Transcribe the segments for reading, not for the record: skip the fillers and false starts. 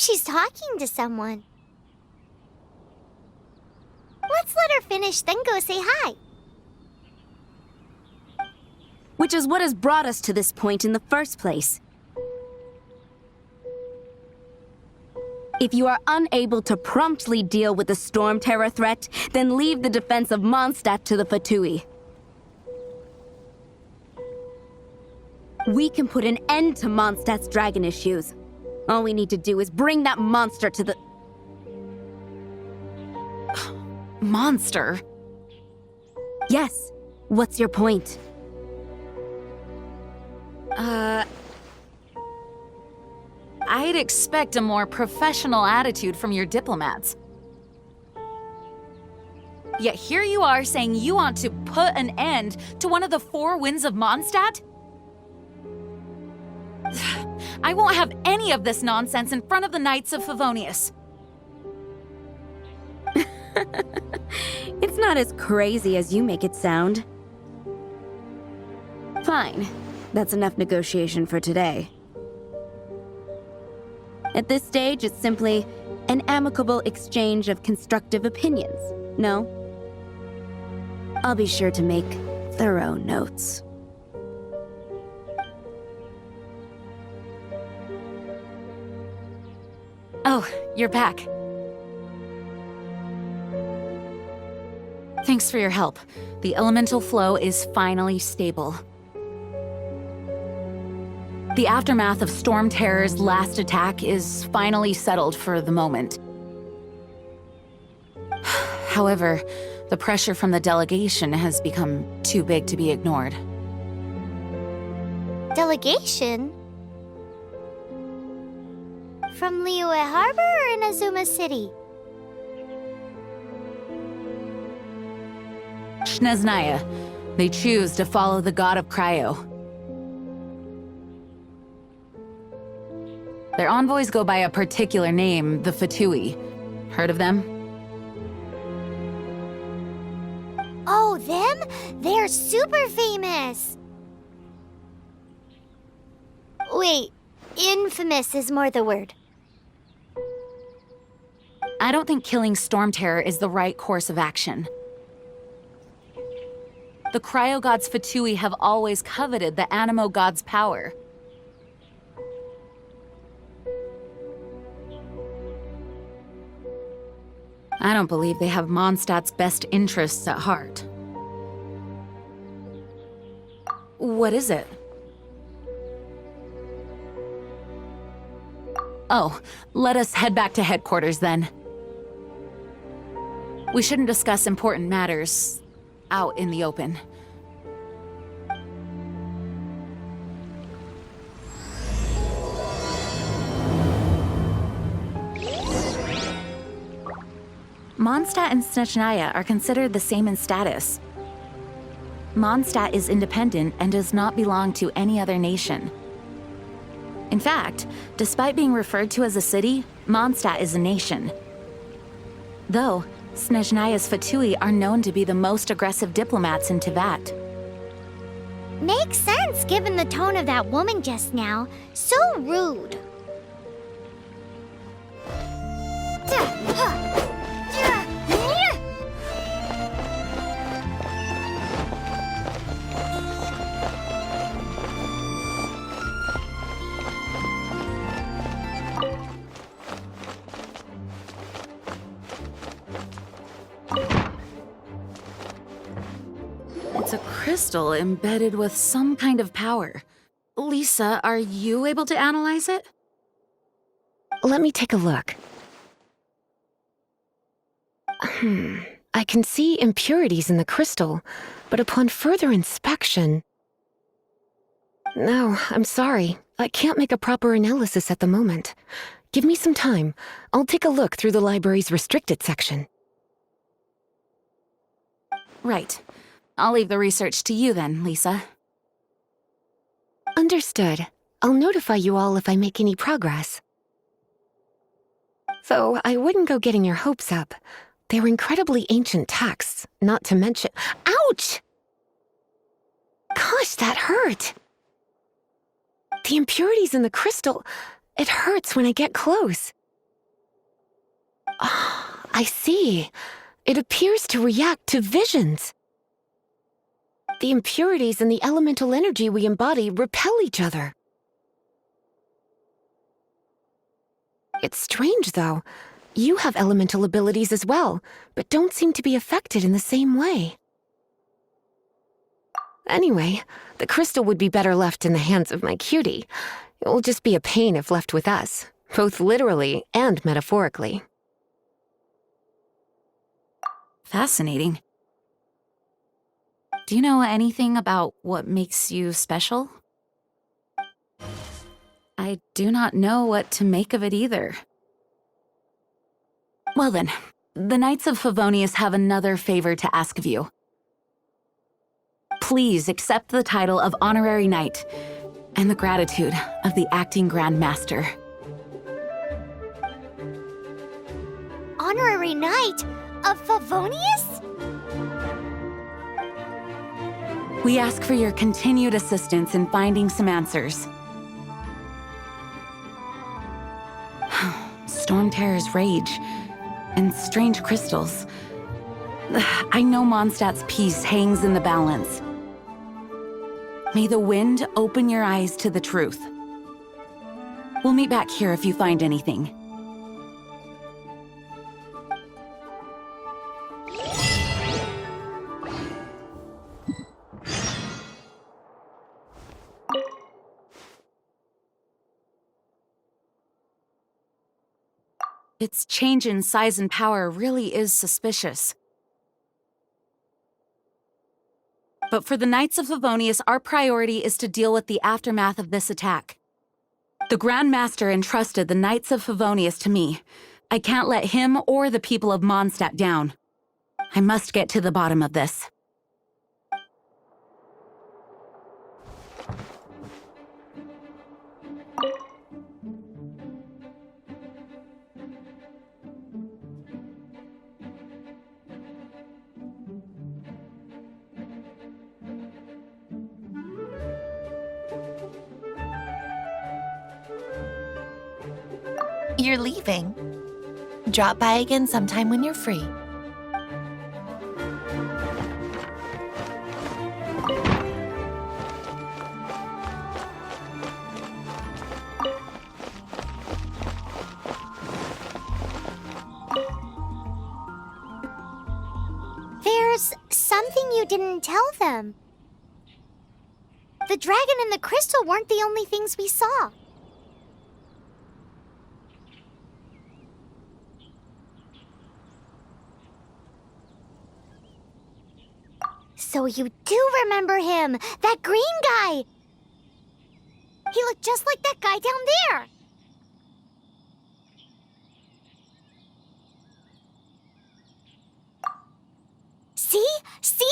she's talking to someone. Let's let her finish, then go say hi. Which is what has brought us to this point in the first place. If you are unable to promptly deal with the storm terror threat, then leave the defense of Mondstadt to the Fatui. We can put an end to Mondstadt's dragon issues. All we need to do is bring that monster to the... Monster? Yes. What's your point? I'd expect a more professional attitude from your diplomats. Yet here you are saying you want to put an end to one of the four winds of Mondstadt? I won't have any of this nonsense in front of the Knights of Favonius. It's not as crazy as you make it sound. Fine. That's enough negotiation for today. At this stage, it's simply an amicable exchange of constructive opinions, no? I'll be sure to make thorough notes. Oh, you're back. Thanks for your help. The elemental flow is finally stable. The aftermath of Storm Terror's last attack is finally settled for the moment. However, the pressure from the delegation has become too big to be ignored. Delegation? From Liyue Harbor or Inazuma City? Snezhnaya. They choose to follow the god of Cryo. Their envoys go by a particular name, the Fatui. Heard of them? Oh, them? They're super famous! Wait, infamous is more the word. I don't think killing Storm Terror is the right course of action. The Cryo God's Fatui have always coveted the Animo God's power. I don't believe they have Mondstadt's best interests at heart. What is it? Oh, let us head back to headquarters then. We shouldn't discuss important matters out in the open. Mondstadt and Snezhnaya are considered the same in status. Mondstadt is independent and does not belong to any other nation. In fact, despite being referred to as a city, Mondstadt is a nation. Though, Snezhnaya's Fatui are known to be the most aggressive diplomats in Teyvat. Makes sense given the tone of that woman just now. So rude. It's a crystal embedded with some kind of power. Lisa, are you able to analyze it? Let me take a look. I can see impurities in the crystal, but upon further inspection... No, I'm sorry. I can't make a proper analysis at the moment. Give me some time. I'll take a look through the library's restricted section. Right. I'll leave the research to you then, Lisa. Understood. I'll notify you all if I make any progress. Though I wouldn't go getting your hopes up. They're incredibly ancient texts, not to mention— Ouch! Gosh, that hurt! The impurities in the crystal— it hurts when I get close. I see. It appears to react to visions. The impurities and the elemental energy we embody repel each other. It's strange, though. You have elemental abilities as well, but don't seem to be affected in the same way. Anyway, the crystal would be better left in the hands of my cutie. It will just be a pain if left with us, both literally and metaphorically. Fascinating. Do you know anything about what makes you special? I do not know what to make of it either. Well then, the Knights of Favonius have another favor to ask of you. Please accept the title of Honorary Knight and the gratitude of the Acting Grand Master. Honorary Knight of Favonius? We ask for your continued assistance in finding some answers. Storm Terror's rage and strange crystals. I know Mondstadt's peace hangs in the balance. May the wind open your eyes to the truth. We'll meet back here if you find anything. Its change in size and power really is suspicious. But for the Knights of Favonius, our priority is to deal with the aftermath of this attack. The Grand Master entrusted the Knights of Favonius to me. I can't let him or the people of Mondstadt down. I must get to the bottom of this. You're leaving. Drop by again sometime when you're free. There's something you didn't tell them. The dragon and the crystal weren't the only things we saw. So you do remember him, that green guy! He looked just like that guy down there! See? See?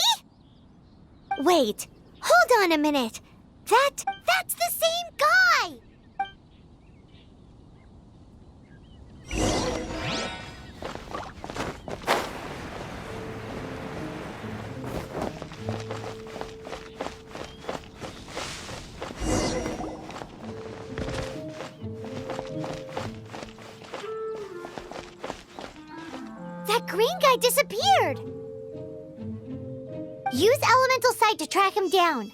Wait, hold on a minute. That's the same guy! That green guy disappeared! Use Elemental Sight to track him down.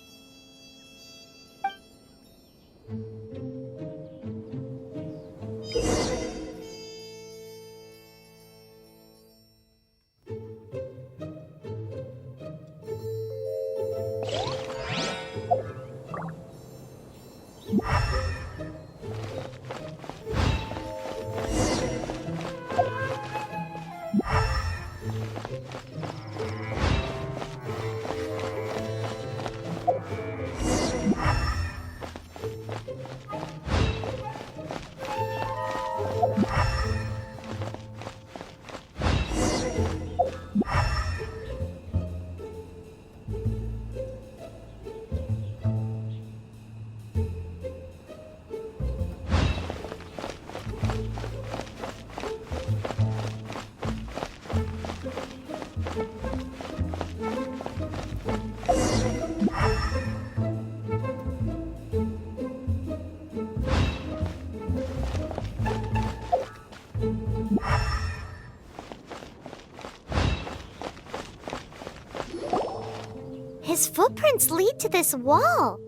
His footprints lead to this wall.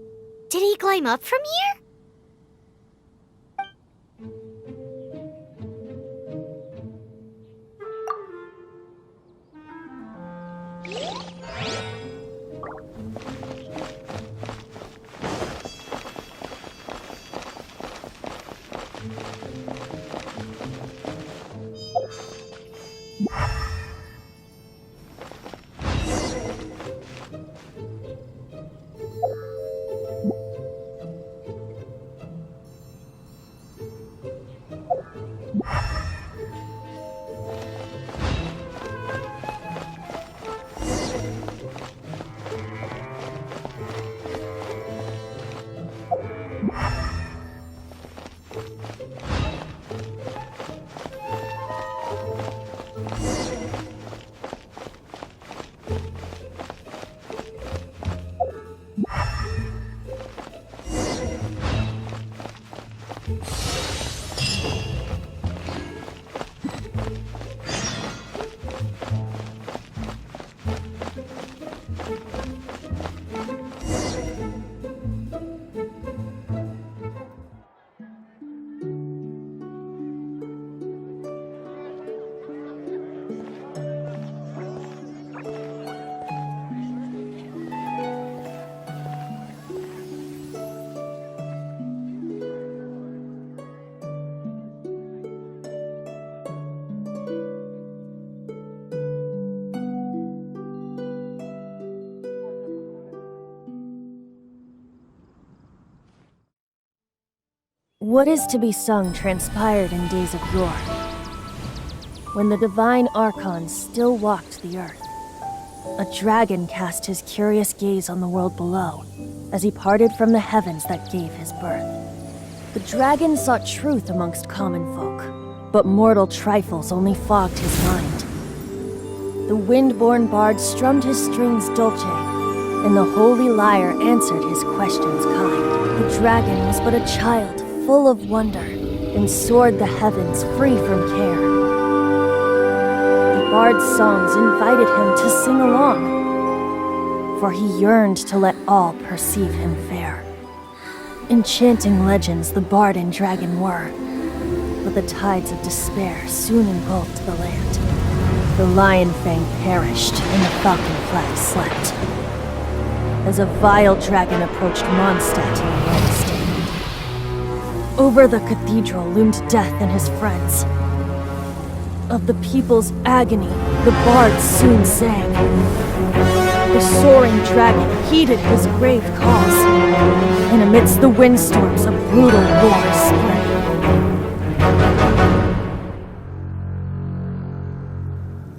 Did he climb up from here? What is to be sung transpired in days of yore, when the divine archons still walked the earth. A dragon cast his curious gaze on the world below, as he parted from the heavens that gave his birth. The dragon sought truth amongst common folk, but mortal trifles only fogged his mind. The wind-born bard strummed his strings dolce, and the holy lyre answered his questions kind. The dragon was but a child, full of wonder, and soared the heavens free from care. The bard's songs invited him to sing along, for he yearned to let all perceive him fair. Enchanting legends the bard and dragon were, but the tides of despair soon engulfed the land. The lion fang perished, and the falcon flag slept, as a vile dragon approached Mondstadt in a red state. Over the cathedral loomed death and his friends. Of the people's agony, the bard soon sang. The soaring dragon heeded his grave calls, and amidst the windstorms a brutal war spread.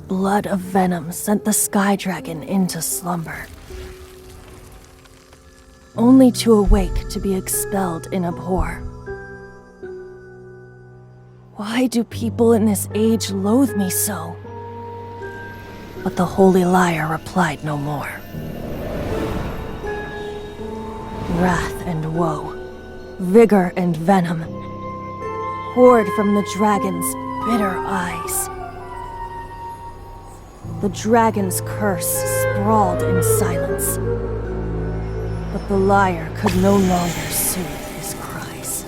Blood of venom sent the sky dragon into slumber, only to awake to be expelled in abhor. Why do people in this age loathe me so? But the holy lyre replied no more. Wrath and woe, vigor and venom, poured from the dragon's bitter eyes. The dragon's curse sprawled in silence, but the lyre could no longer soothe his cries.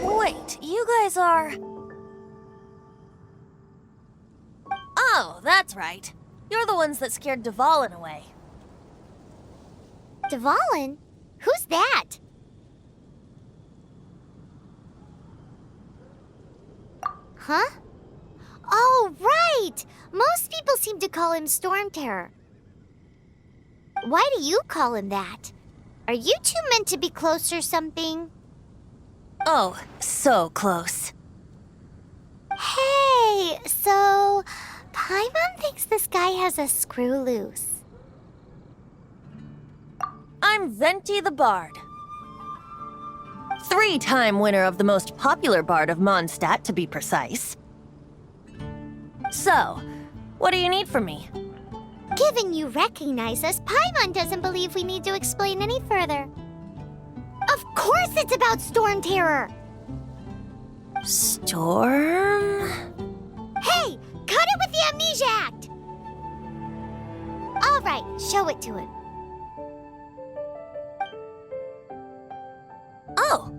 Wait, you guys are... Oh, that's right. You're the ones that scared Dvalin away. Dvalin? Who's that? Huh? Oh, right! Most people seem to call him Storm Terror. Why do you call him that? Are you two meant to be close or something? Oh, so close. Hey, so Paimon thinks this guy has a screw loose. I'm Venti the Bard. 3-time winner of the most popular bard of Mondstadt, to be precise. So, what do you need from me? Given you recognize us, Paimon doesn't believe we need to explain any further. Of course it's about Storm Terror! Storm? Hey, cut it with the amnesia act! All right, show it to him. Oh,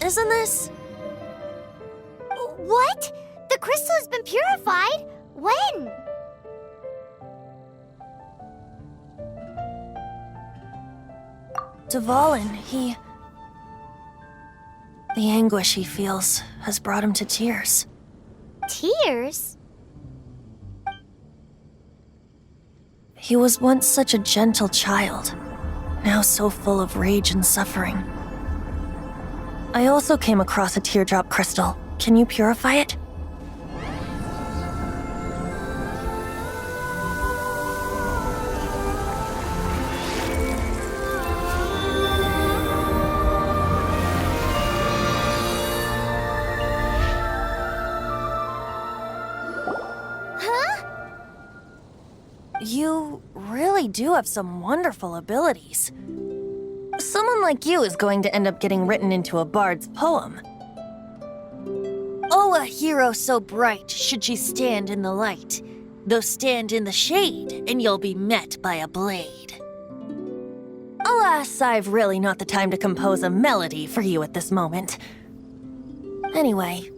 isn't this? What? The crystal has been purified? When? Dvalin, the anguish he feels has brought him to tears. Tears? He was once such a gentle child, now so full of rage and suffering. I also came across a teardrop crystal. Can you purify it? You really do have some wonderful abilities. Someone like you is going to end up getting written into a bard's poem. Oh, a hero so bright should she stand in the light, though stand in the shade, and you'll be met by a blade. Alas, I've really not the time to compose a melody for you at this moment. Anyway,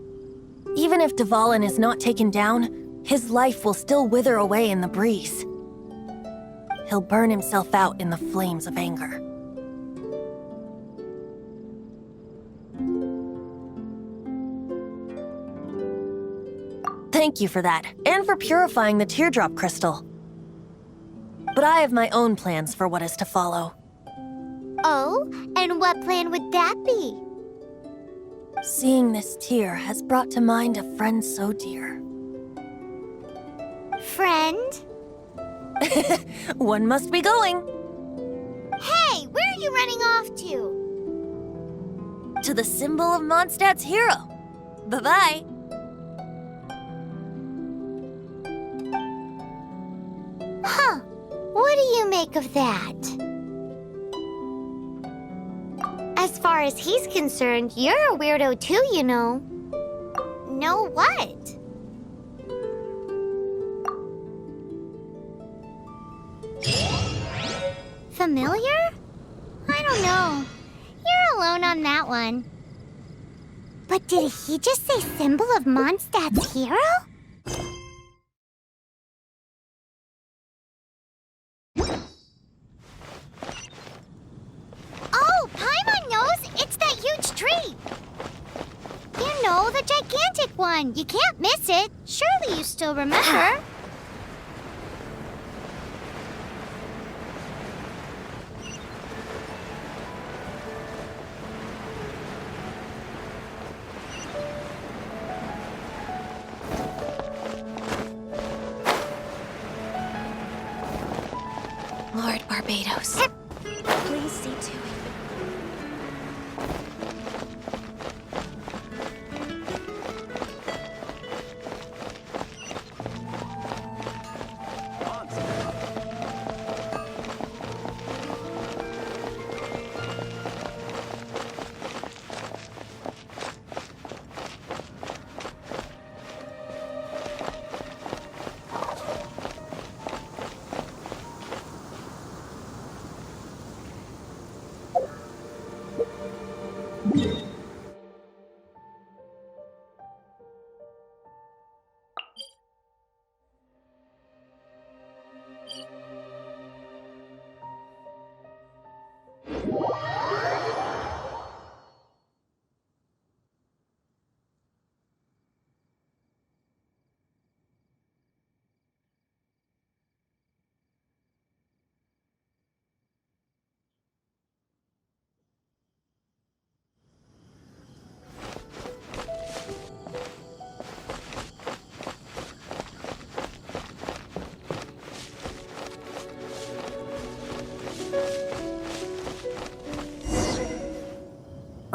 even if Dvalin is not taken down, his life will still wither away in the breeze. He'll burn himself out in the flames of anger. Thank you for that, and for purifying the teardrop crystal. But I have my own plans for what is to follow. Oh, and what plan would that be? Seeing this tear has brought to mind a friend so dear. Friend? One must be going. Hey, where are you running off to? To the symbol of Mondstadt's hero. Bye-bye. Huh. What do you make of that? As far as he's concerned, you're a weirdo too, you know. Know what? Familiar? I don't know. You're alone on that one. But did he just say symbol of Mondstadt's hero? Oh, Paimon knows! It's that huge tree! You know, the gigantic one. You can't miss it. Surely you still remember. Lord Barbados. Please see to it.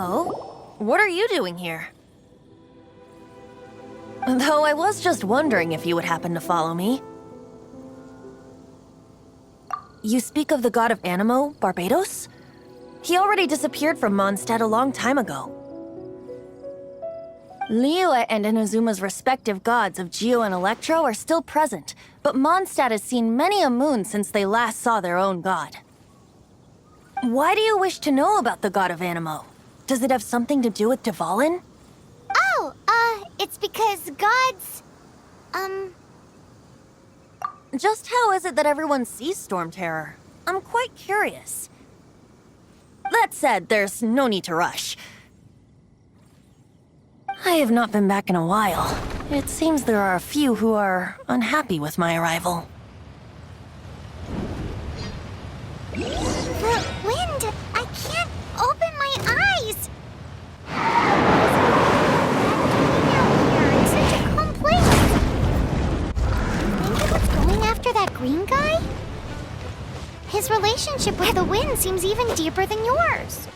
Oh? What are you doing here? Though I was just wondering if you would happen to follow me. You speak of the god of Animo, Barbados? He already disappeared from Mondstadt a long time ago. Liyue and Inazuma's respective gods of Geo and Electro are still present, but Mondstadt has seen many a moon since they last saw their own god. Why do you wish to know about the god of Animo? Does it have something to do with Dvalin? Oh, it's because gods... Just how is it that everyone sees Storm Terror? I'm quite curious. That said, there's no need to rush. I have not been back in a while. It seems there are a few who are unhappy with my arrival. The wind! I can't open my eyes! It's such a calm place. Think of what's going after that green guy? His relationship with the wind seems even deeper than yours.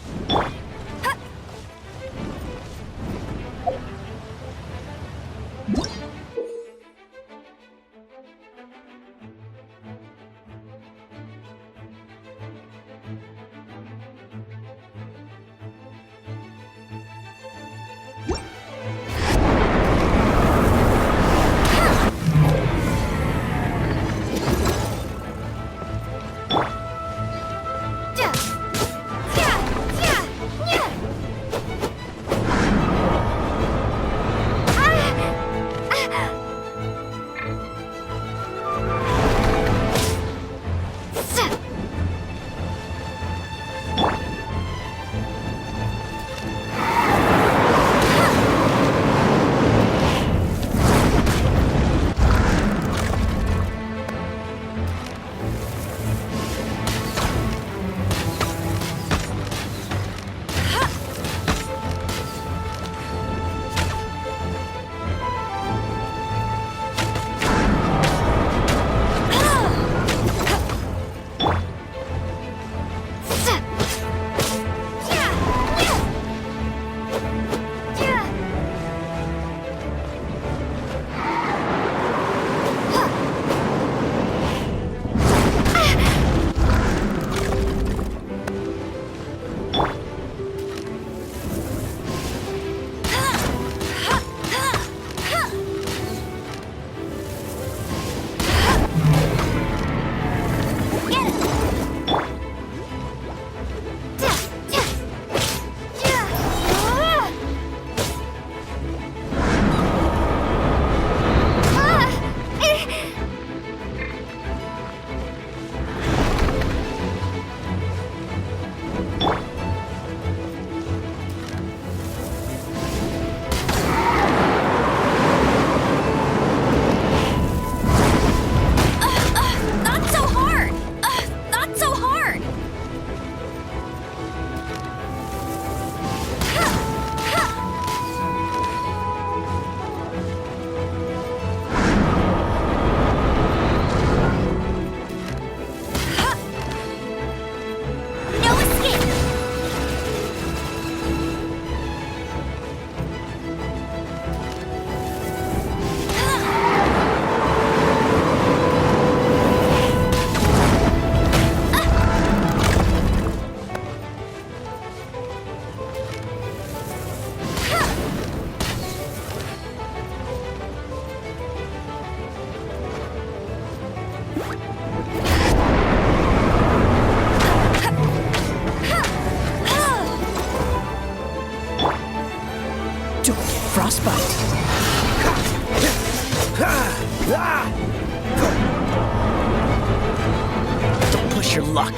Don't push your luck.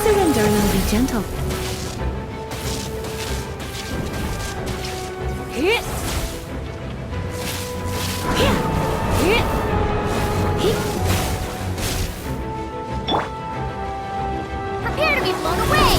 Surrender and I'll be gentle. Prepare to be blown away!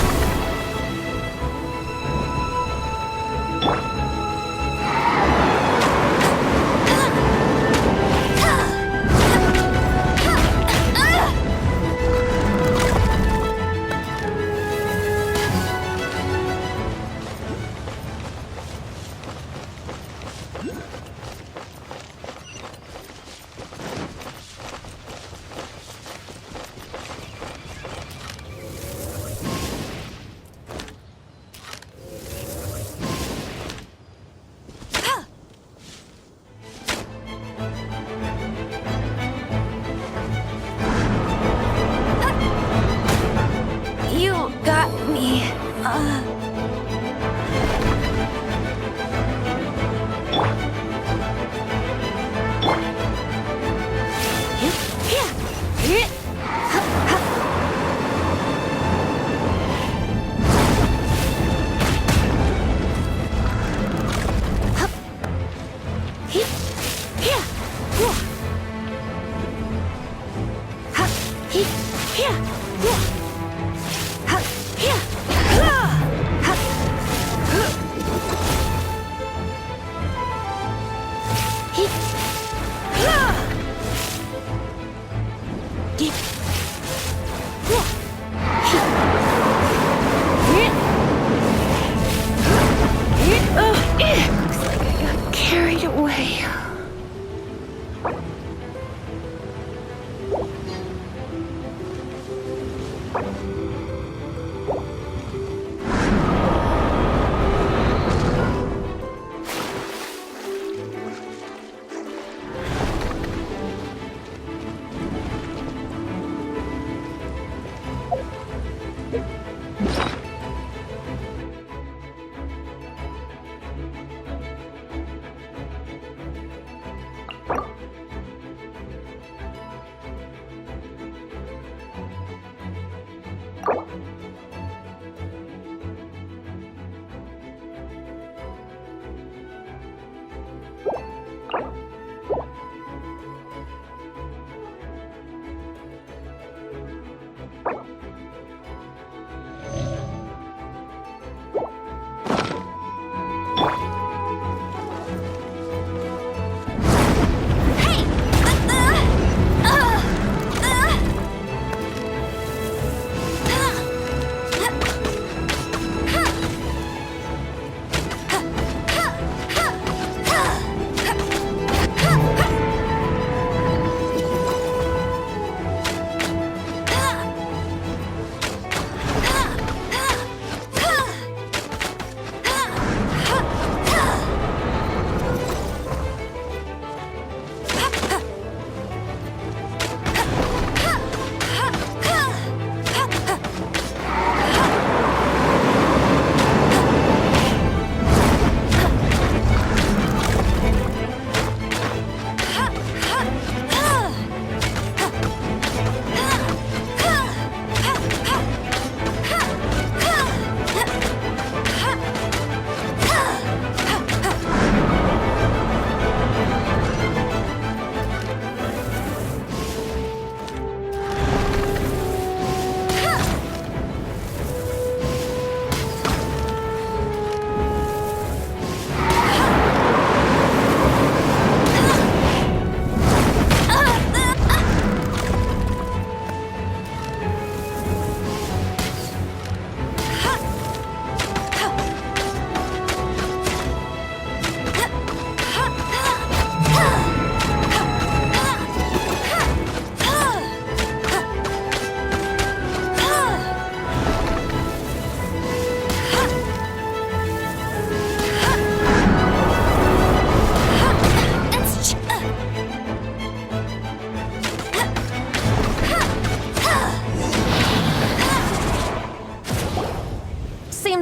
Carried away.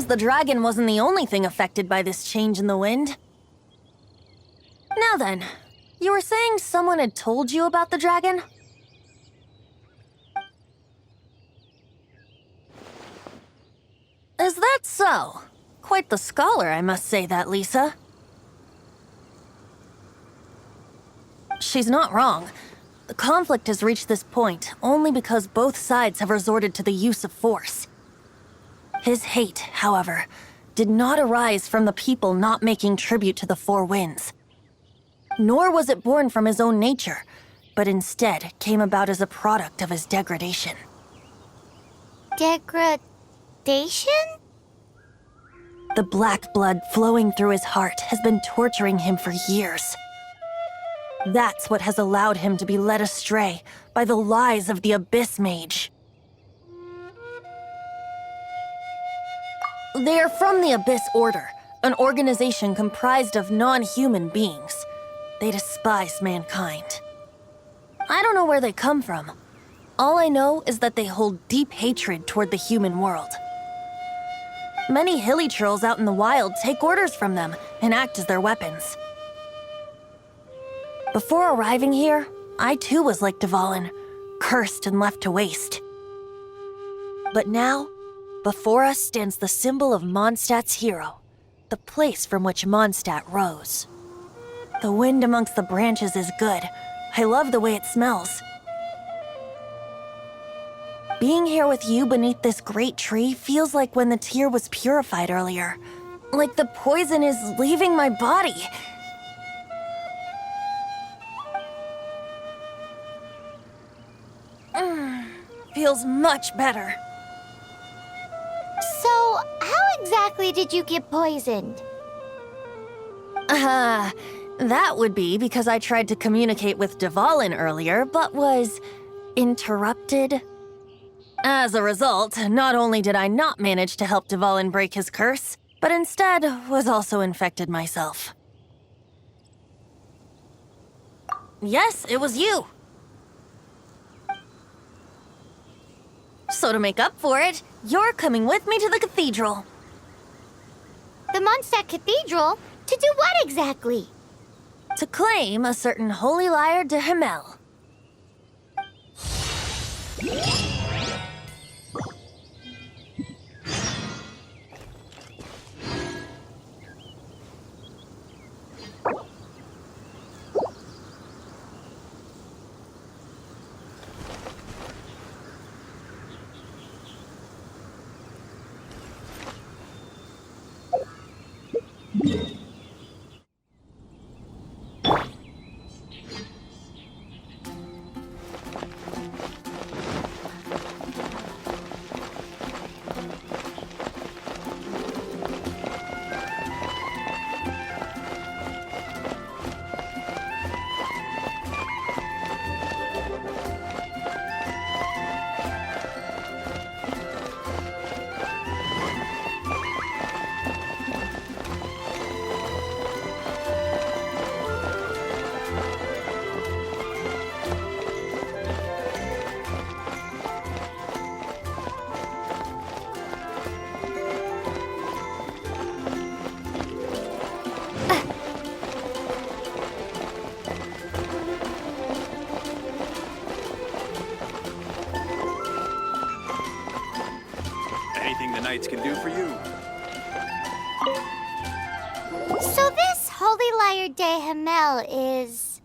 The dragon wasn't the only thing affected by this change in the wind. Now then, you were saying someone had told you about the dragon? Is that so? Quite the scholar, I must say that, Lisa. She's not wrong. The conflict has reached this point only because both sides have resorted to the use of force. His hate, however, did not arise from the people not making tribute to the Four Winds. Nor was it born from his own nature, but instead came about as a product of his degradation. Degradation? The black blood flowing through his heart has been torturing him for years. That's what has allowed him to be led astray by the lies of the Abyss Mage. They are from the Abyss Order, an organization comprised of non-human beings. They despise mankind. I don't know where they come from. All I know is that they hold deep hatred toward the human world. Many hilly trolls out in the wild take orders from them and act as their weapons. Before arriving here, I too was like Dvalin, cursed and left to waste. But now, before us stands the symbol of Mondstadt's hero, the place from which Mondstadt rose. The wind amongst the branches is good. I love the way it smells. Being here with you beneath this great tree feels like when the tear was purified earlier. Like the poison is leaving my body. Feels much better. So, how exactly did you get poisoned? That would be because I tried to communicate with Dvalin earlier, but was interrupted. As a result, not only did I not manage to help Dvalin break his curse, but instead was also infected myself. Yes, it was you. So to make up for it, you're coming with me to the cathedral. The Mondstadt Cathedral? To do what exactly? To claim a certain holy lyre de Himmel. Anything the knights can do for you. So this holy lyre de Himmel is...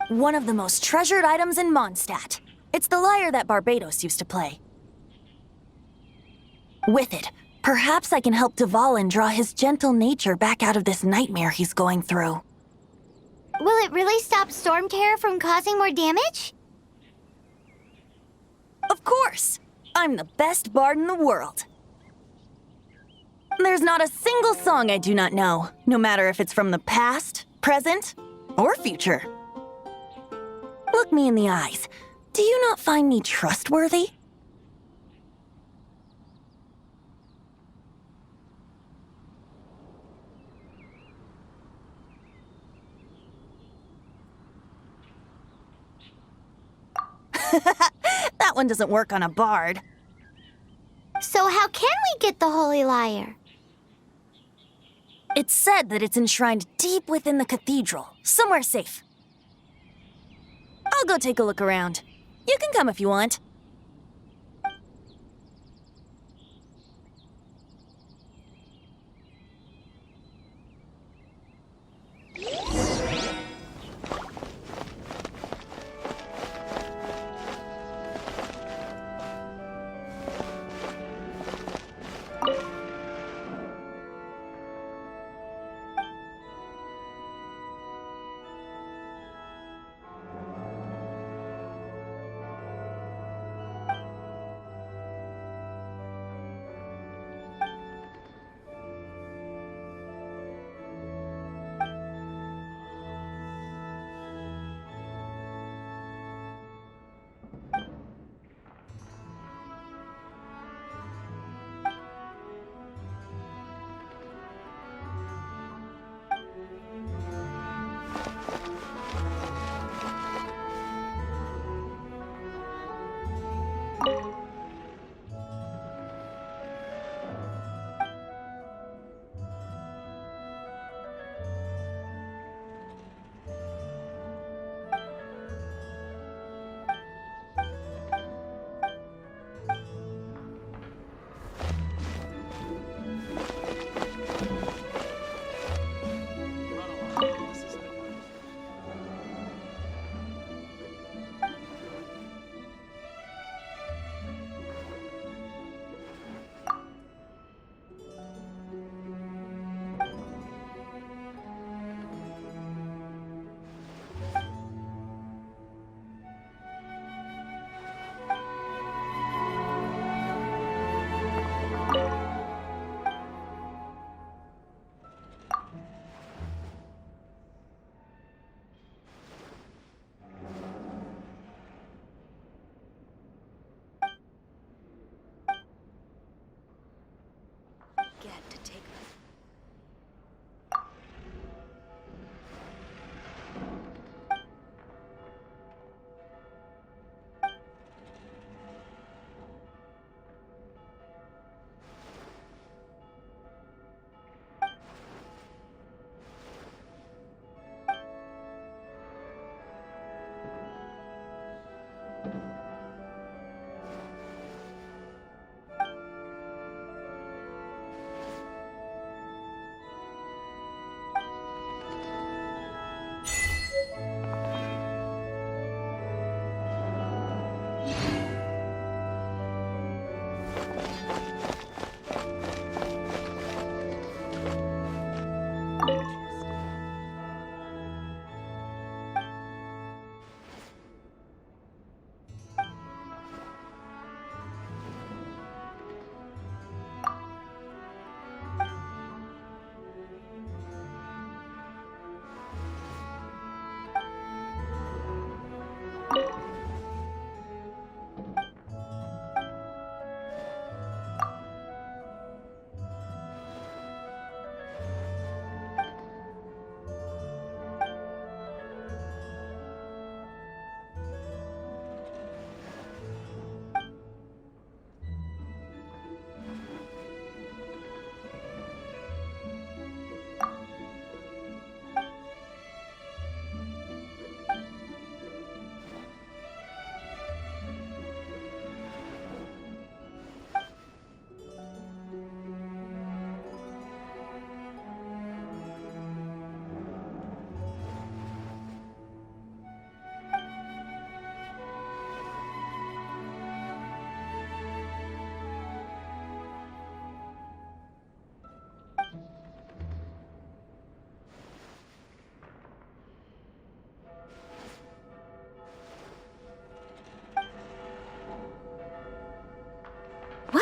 One of the most treasured items in Mondstadt. It's the lyre that Barbados used to play. With it, perhaps I can help Dvalin draw his gentle nature back out of this nightmare he's going through. Will it really stop Storm Terror from causing more damage? Of course! I'm the best bard in the world. There's not a single song I do not know, no matter if it's from the past, present, or future. Look me in the eyes. Do you not find me trustworthy? That one doesn't work on a bard. So how can we get the holy lyre? It's said that it's enshrined deep within the cathedral, somewhere safe. I'll go take a look around. You can come if you want.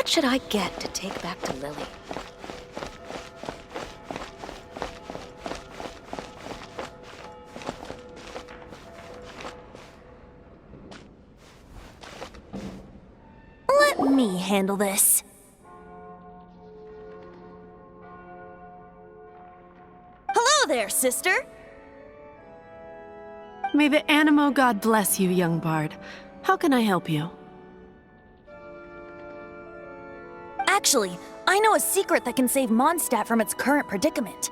What should I get to take back to Lily? Let me handle this. Hello there, sister! May the Animo God bless you, young bard. How can I help you? Actually, I know a secret that can save Mondstadt from its current predicament.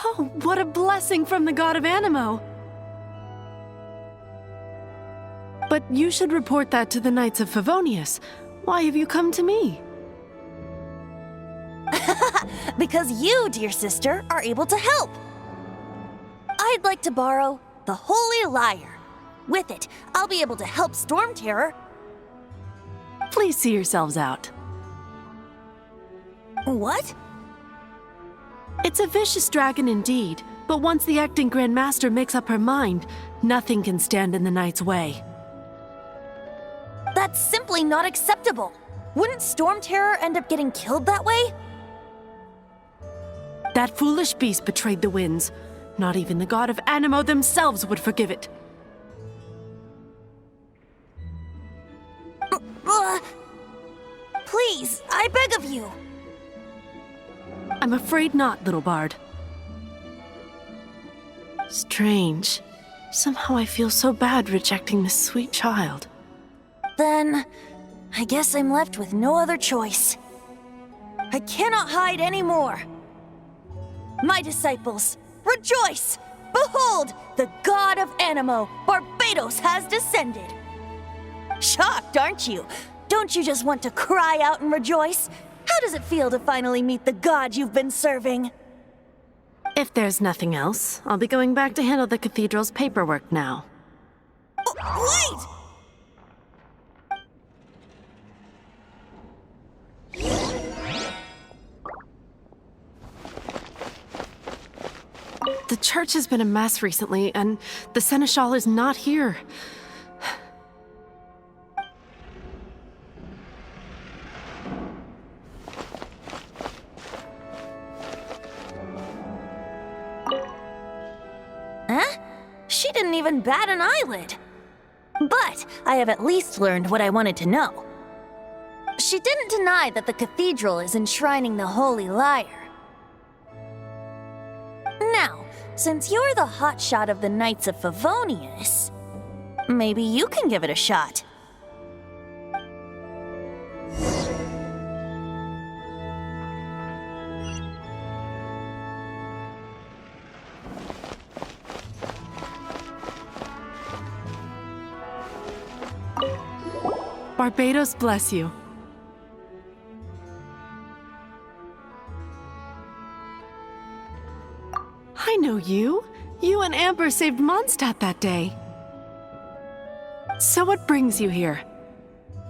Oh, what a blessing from the God of Animo! But you should report that to the Knights of Favonius. Why have you come to me? Because you, dear sister, are able to help. I'd like to borrow the Holy Lyre. With it, I'll be able to help Storm Terror. Please see yourselves out. What? It's a vicious dragon indeed, but once the acting Grand Master makes up her mind, nothing can stand in the Knight's way. That's simply not acceptable. Wouldn't Storm Terror end up getting killed that way? That foolish beast betrayed the winds. Not even the God of Animo themselves would forgive it. Please, I beg of you. I'm afraid not, little bard. Strange. Somehow I feel so bad rejecting this sweet child. Then, I guess I'm left with no other choice. I cannot hide anymore. My disciples, rejoice! Behold, the God of Animo, Barbados, has descended. Shocked, aren't you? Don't you just want to cry out and rejoice? How does it feel to finally meet the God you've been serving? If there's nothing else, I'll be going back to handle the cathedral's paperwork now. Wait! The church has been a mess recently, and the Seneschal is not here. Huh? She didn't even bat an eyelid. But I have at least learned what I wanted to know. She didn't deny that the cathedral is enshrining the Holy Lyre. Now, since you're the hotshot of the Knights of Favonius, maybe you can give it a shot. Barbados bless you. I know you. You and Amber saved Mondstadt that day. So what brings you here?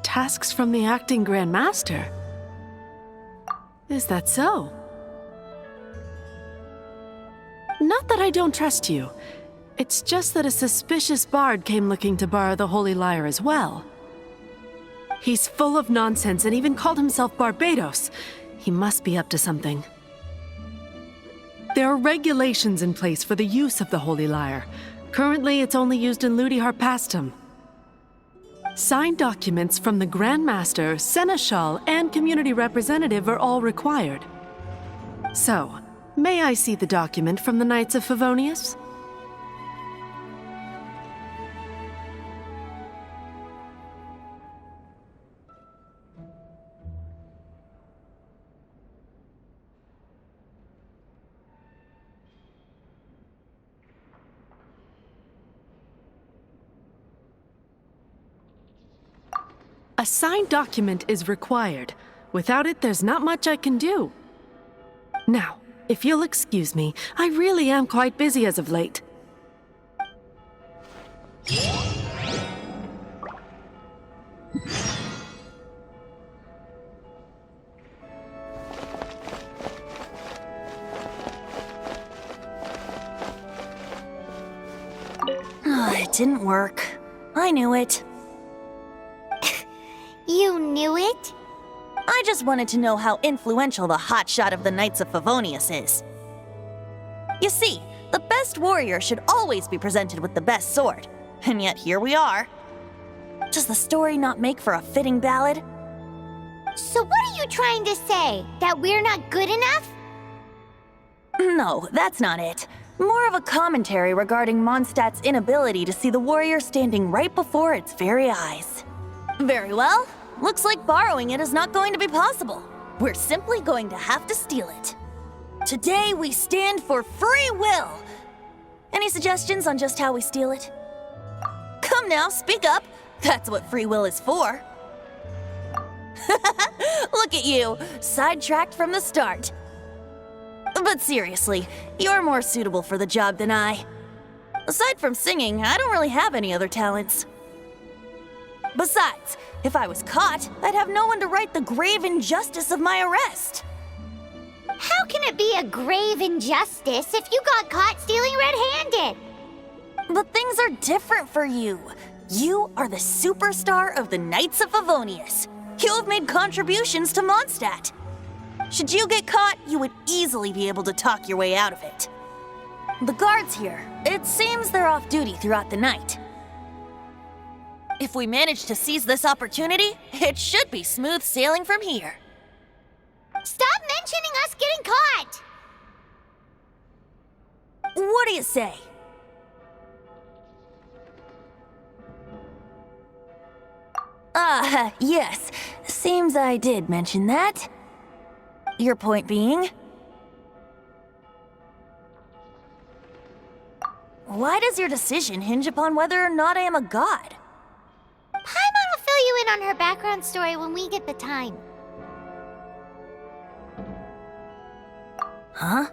Tasks from the acting Grand Master? Is that so? Not that I don't trust you. It's just that a suspicious bard came looking to borrow the Holy Lyre as well. He's full of nonsense and even called himself Barbados. He must be up to something. There are regulations in place for the use of the Holy Lyre. Currently, it's only used in Ludi Harpastum. Signed documents from the Grand Master, Seneschal, and Community Representative are all required. So, may I see the document from the Knights of Favonius? A signed document is required. Without it, there's not much I can do. Now, if you'll excuse me, I really am quite busy as of late. It didn't work. I knew it. You knew it? I just wanted to know how influential the hotshot of the Knights of Favonius is. You see, the best warrior should always be presented with the best sword. And yet here we are. Does the story not make for a fitting ballad? So what are you trying to say? That we're not good enough? No, that's not it. More of a commentary regarding Mondstadt's inability to see the warrior standing right before its very eyes. Very well. Looks like borrowing it is not going to be possible. We're simply going to have to steal it. Today we stand for free will. Any suggestions on just how we steal it? Come now, speak up. That's what free will is for. Look at you, sidetracked from the start. But seriously, you're more suitable for the job than I. Aside from singing, I don't really have any other talents. Besides, if I was caught, I'd have no one to right the grave injustice of my arrest. How can it be a grave injustice if you got caught stealing red-handed? But things are different for you. You are the superstar of the Knights of Favonius. You have made contributions to Mondstadt. Should you get caught, you would easily be able to talk your way out of it. The guards here, it seems they're off duty throughout the night. If we manage to seize this opportunity, it should be smooth sailing from here. Stop mentioning us getting caught! What do you say? Yes. Seems I did mention that. Your point being? Why does your decision hinge upon whether or not I am a god? Paimon will fill you in on her background story when we get the time. Huh?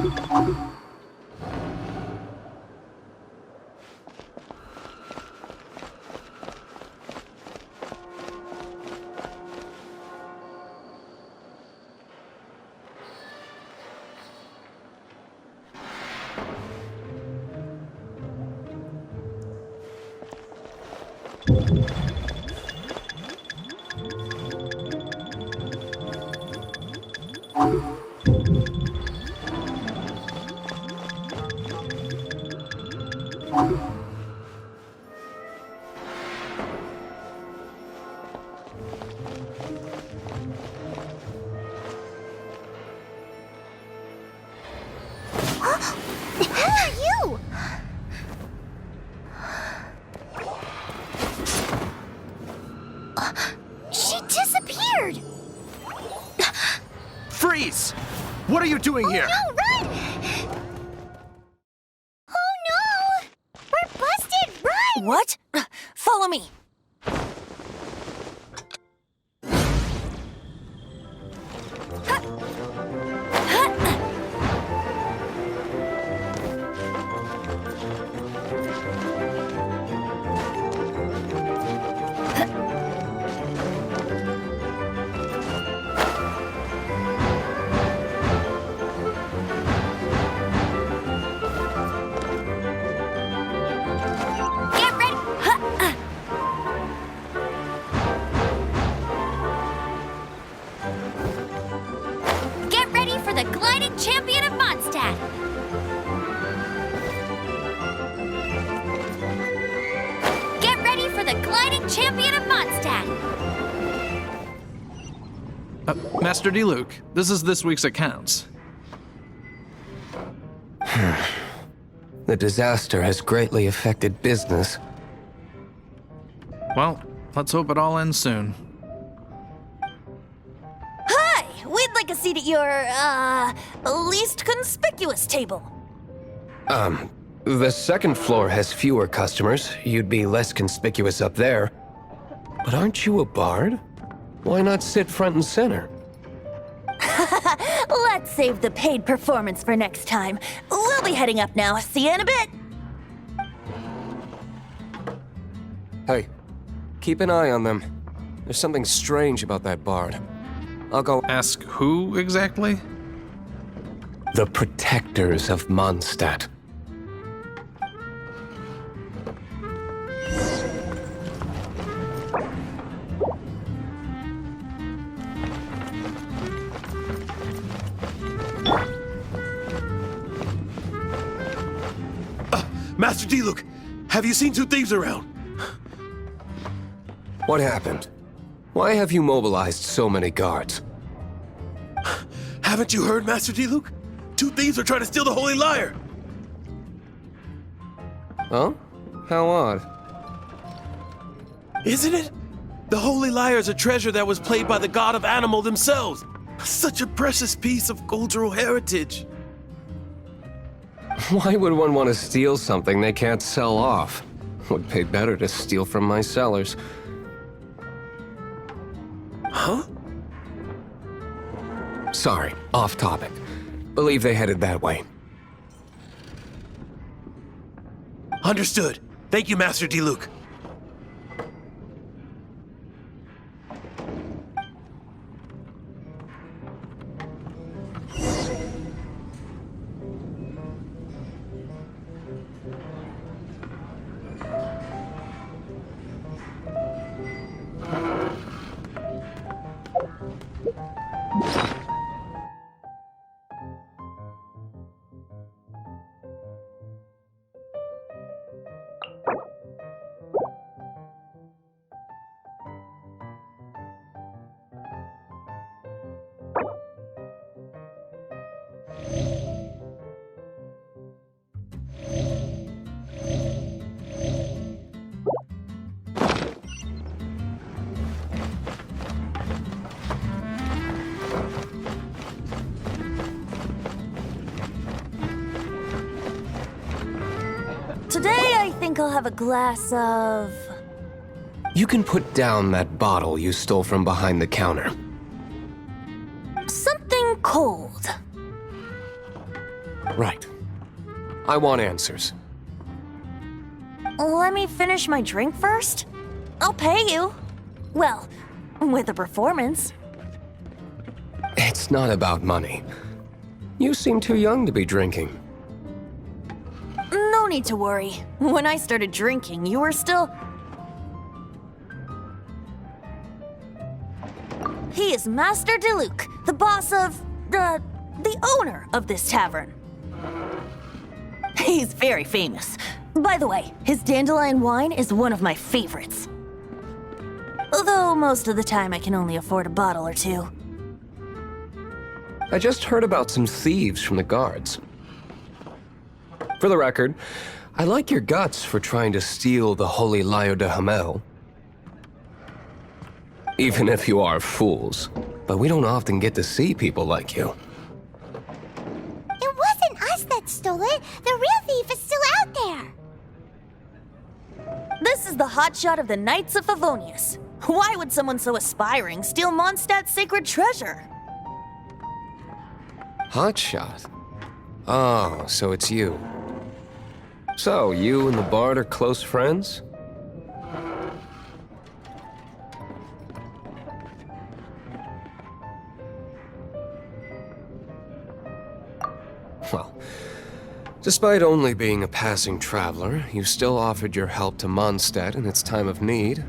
Who are you? She disappeared! Freeze! What are you doing here? No, run! Oh no! We're busted! Run! What? Follow me. Get ready! Get ready for the gliding champion of Mondstadt! Get ready for the gliding champion of Mondstadt! Master D-Luke, this is this week's accounts. The disaster has greatly affected business. Well, let's hope it all ends soon. Hi! We'd like a seat at your, least conspicuous table. The second floor has fewer customers. You'd be less conspicuous up there. But aren't you a bard? Why not sit front and center? Let's save the paid performance for next time. We'll be heading up now. See you in a bit. Hey, keep an eye on them. There's something strange about that bard. I'll go Ask who exactly? the protectors of Mondstadt. Master D-Luke, have you seen two thieves around? What happened? Why have you mobilized so many guards? Haven't you heard, Master D-Luke? Two thieves are trying to steal the Holy Lyre. Huh? How odd. Isn't it? The Holy Lyre is a treasure that was played by the god of animal themselves. Such a precious piece of cultural heritage. Why would one want to steal something they can't sell off? Would pay better to steal from my sellers. Huh? Sorry, off topic. Believe they headed that way. Understood. Thank you, Master D-Luke. Today, I think I'll have a glass of... You can put down that bottle you stole from behind the counter. something cold. Right. I want answers. Let me finish my drink first. I'll pay you. Well, with a performance. It's not about money. You seem too young to be drinking. No need to worry. When I started drinking, you were still... He is Master Diluc, the boss of... the owner of this tavern. He's very famous. By the way, his dandelion wine is one of my favorites. Although most of the time I can only afford a bottle or two. I just heard about some thieves from the guards. For the record, I like your guts for trying to steal the Holy Lyre de Hamel. Even if you are fools. But we don't often get to see people like you. It wasn't us that stole it. The real thief is still out there. This is the hotshot of the Knights of Favonius. Why would someone so aspiring steal Mondstadt's sacred treasure? Hotshot? Oh, so it's you. So, you and the Bard are close friends? Well, despite only being a passing traveler, you still offered your help to Mondstadt in its time of need.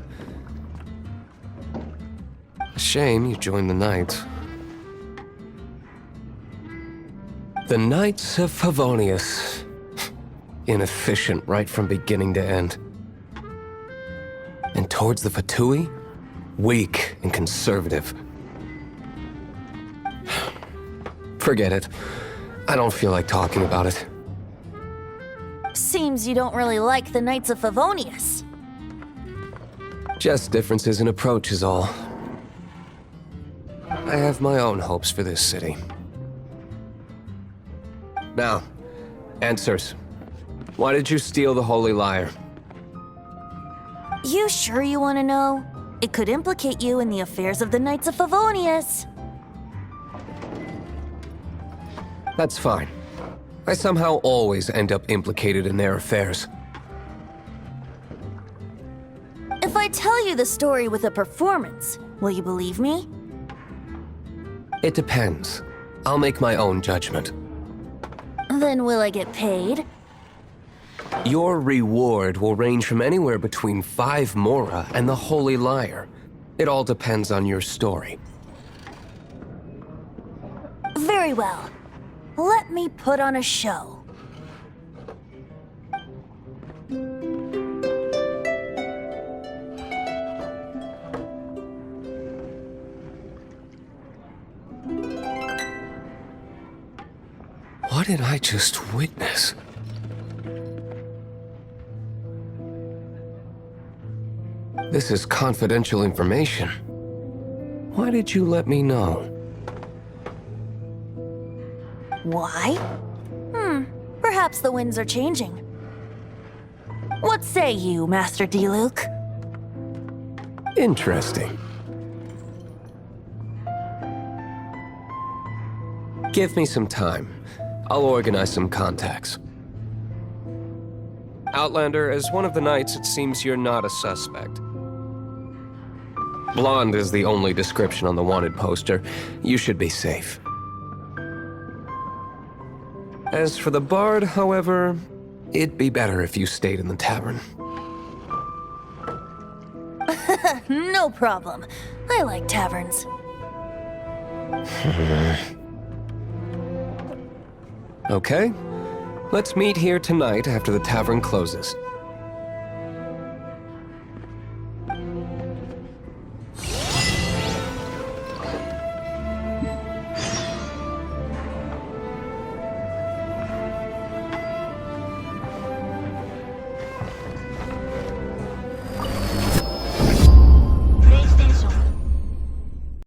A shame you joined the Knights. The Knights of Favonius. Inefficient right from beginning to end. And towards the Fatui, weak and conservative. Forget it. I don't feel like talking about it. Seems you don't really like the Knights of Favonius. Just differences in approach is all. I have my own hopes for this city. Now, answers. Why did you steal the Holy Lyre? You sure you want to know? It could implicate you in the affairs of the Knights of Favonius. That's fine. I somehow always end up implicated in their affairs. If I tell you the story with a performance, will you believe me? It depends. I'll make my own judgment. Then will I get paid? Your reward will range from anywhere between 5 Mora and the Holy Lyre. It all depends on your story. Very well. Let me put on a show. What did I just witness? This is confidential information. Why did you let me know? Why? Perhaps the winds are changing. What say you, Master Diluc? Interesting. Give me some time. I'll organize some contacts. Outlander, as one of the Knights, it seems you're not a suspect. Blonde is the only description on the wanted poster. You should be safe. As for the Bard, however, it'd be better if you stayed in the tavern. No problem. I like taverns. Okay. Let's meet here tonight after the tavern closes.